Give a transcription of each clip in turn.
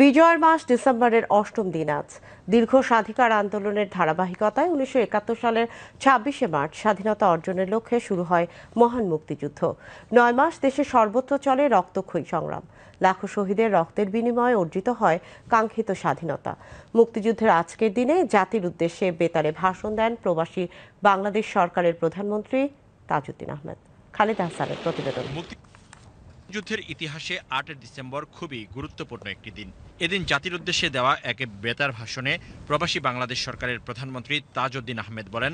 বিজয়ের মাস ডিসেম্বরের অষ্টম দিন আজ। দীর্ঘ স্বাধিকার আন্দোলনের ধারাবাহিকতায় 1971 সালের 26শে মার্চ স্বাধীনতা অর্জনের লক্ষ্যে শুরু হয় মহান মুক্তিযুদ্ধ। 9 মাস দেশে সর্বত্র চলে রক্তক্ষয়ী সংগ্রাম। লাখো শহীদের রক্তের বিনিময়ে অর্জিত হয় কাঙ্ক্ষিত স্বাধীনতা। মুক্তিযুদ্ধের আজকের দিনে জাতির উদ্দেশ্যে বেতারে ভাষণ দেন প্রবাসী বাংলাদেশ সরকারের প্রধানমন্ত্রী তাজউদ্দিন আহমেদ। খালেদ হাসানের প্রতিবেদন। যুদ্ধের ইতিহাসে 8 ডিসেম্বর খুবই গুরুত্বপূর্ণ একটি দিন। এদিন জাতির উদ্দেশ্যে দেওয়া এক বেতার ভাষণে প্রবাসী বাংলাদেশ সরকারের প্রধানমন্ত্রী তাজউদ্দিন আহমেদ বলেন,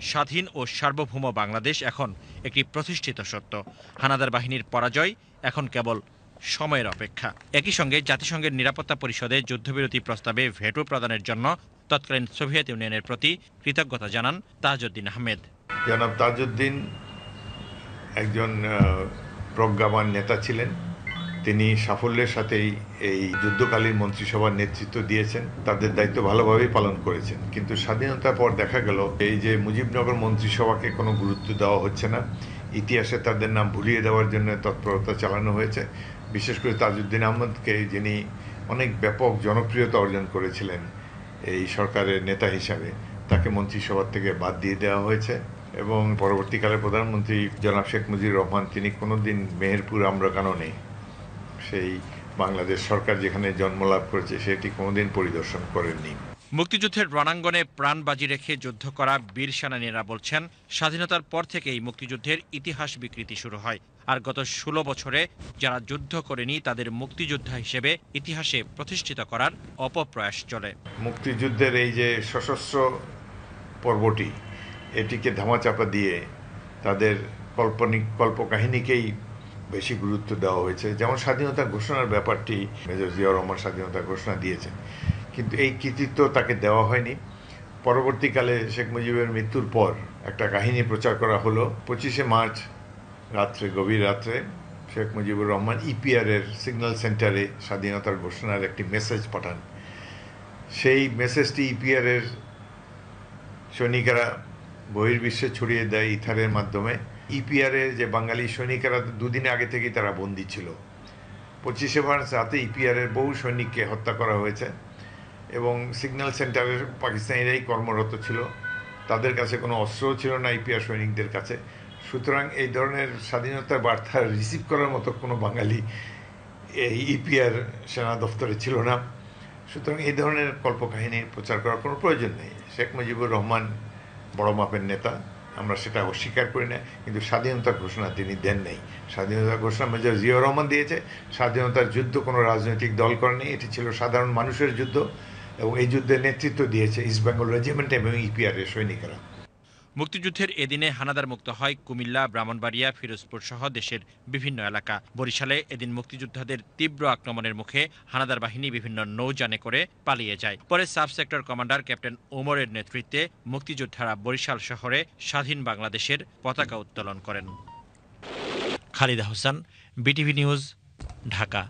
স্বাধীন ও সার্বভৌম বাংলাদেশ এখন একটি প্রতিষ্ঠিত সত্য। হানাদার বাহিনীর পরাজয় এখন কেবল সময়ের অপেক্ষা। একই সঙ্গে জাতিসংঘের নিরাপত্তা পরিষদে যুদ্ধবিরতি প্রস্তাবে ভেটো প্রদানের জন্য তৎকালীন সোভিয়েত ইউনিয়নের প্রতি কৃতজ্ঞতা জানান তাজউদ্দিন আহমেদ। জনাব তাজউদ্দিন একজন প্রজ্ঞাবান নেতা ছিলেন। তিনি সাফল্যের সাথেই এই যুদ্ধকালীন মন্ত্রিসভার নেতৃত্ব দিয়েছেন, তাদের দায়িত্ব ভালোভাবেই পালন করেছেন। কিন্তু স্বাধীনতার পর দেখা গেল এই যে মুজিবনগর মন্ত্রিসভাকে কোনো গুরুত্ব দেওয়া হচ্ছে না, ইতিহাসে তাদের নাম ভুলিয়ে দেওয়ার জন্য তৎপরতা চালানো হয়েছে। বিশেষ করে তাজউদ্দিন আহমদকে, যিনি অনেক ব্যাপক জনপ্রিয়তা অর্জন করেছিলেন এই সরকারের নেতা হিসাবে, তাকে মন্ত্রিসভা থেকে বাদ দিয়ে দেওয়া হয়েছে। এবং পরবর্তীকালে প্রধানমন্ত্রী জনাব শেখ মুজিবুর রহমান, তিনি কোনোদিন মেহেরপুর আমরকাননে, সেই বাংলাদেশ সরকার যেখানে জন্মলাভ করেছে, সেটি কোনোদিন পরিদর্শন করেননি। মুক্তিযুদ্ধের রণাঙ্গনে প্রাণ বাজি রেখে যুদ্ধ করা বীর সেনানীরা বলছেন, স্বাধীনতার পর থেকেই মুক্তিযুদ্ধের ইতিহাস বিকৃতি শুরু হয়। আর গত 16 বছরে যারা যুদ্ধ করেনি তাদের মুক্তিযোদ্ধা হিসেবে ইতিহাসে প্রতিষ্ঠিত করার অপপ্রয়াস চলে। মুক্তিযুদ্ধের এই যে সশস্ত্র পর্বটি, এটিকে ধামাচাপা দিয়ে তাদের কল্পকাহিনীকেই বেশি গুরুত্ব দেওয়া হয়েছে। যেমন স্বাধীনতা ঘোষণার ব্যাপারটি, মেজর জিয়াউর রহমান স্বাধীনতা ঘোষণা দিয়েছেন, কিন্তু এই কৃতিত্ব তাকে দেওয়া হয়নি। পরবর্তীকালে শেখ মুজিবের মৃত্যুর পর একটা কাহিনী প্রচার করা হলো। 25শে মার্চ রাত্রে, গভীর রাত্রে, শেখ মুজিবুর রহমান ইপিআরের সিগন্যাল সেন্টারে স্বাধীনতার ঘোষণার একটি মেসেজ পাঠান। সেই মেসেজটি ইপিআরের সৈনিকেরা বহির্বিশ্বে ছড়িয়ে দেয় ইথারের মাধ্যমে। ইপিআরের যে বাঙালি সৈনিকেরা দুদিন আগে থেকেই তারা বন্দী ছিল। 25শে মার্চ রাতে ইপিআরের বহু সৈনিককে হত্যা করা হয়েছে এবং সিগন্যাল সেন্টারের পাকিস্তানিরাই কর্মরত ছিল। তাদের কাছে কোনো অস্ত্রও ছিল না ইপিআর সৈনিকদের কাছে। সুতরাং এই ধরনের স্বাধীনতার বার্তা রিসিভ করার মতো কোনো বাঙালি এই ইপিআর সেনা দপ্তরে ছিল না। সুতরাং এই ধরনের কল্পকাহিনীর প্রচার করার কোনো প্রয়োজন নেই। শেখ মুজিবুর রহমান বড় মাপের নেতা, আমরা সেটা অস্বীকার করি না, কিন্তু স্বাধীনতার ঘোষণা তিনি দেন নাই। স্বাধীনতার ঘোষণা মেজর জিয়াউর রহমান দিয়েছে। স্বাধীনতার যুদ্ধ কোনো রাজনৈতিক দল করেনি, এটি ছিল সাধারণ মানুষের যুদ্ধ, এবং এই যুদ্ধের নেতৃত্ব দিয়েছে ইস্ট বেঙ্গল রেজিমেন্ট এবং ইপিআরের সৈনিকেরা। মুক্তিযুদ্ধের এদিনে হানাদার মুক্ত হয় কুমিল্লা, ব্রাহ্মণবাড়িয়া, ফিরোজপুর সহ দেশের বিভিন্ন এলাকা। বরিশালে এদিন মুক্তিযোদ্ধাদের তীব্র আক্রমণের মুখে হানাদার বাহিনী বিভিন্ন নৌযানে করে পালিয়ে যায়। পরে সাব সেক্টর কমান্ডার ক্যাপ্টেন ওমরের নেতৃত্বে মুক্তিযোদ্ধারা বরিশাল শহরে স্বাধীন বাংলাদেশের পতাকা উত্তোলন করেন। Khalid Hossain, BTV news, Dhaka.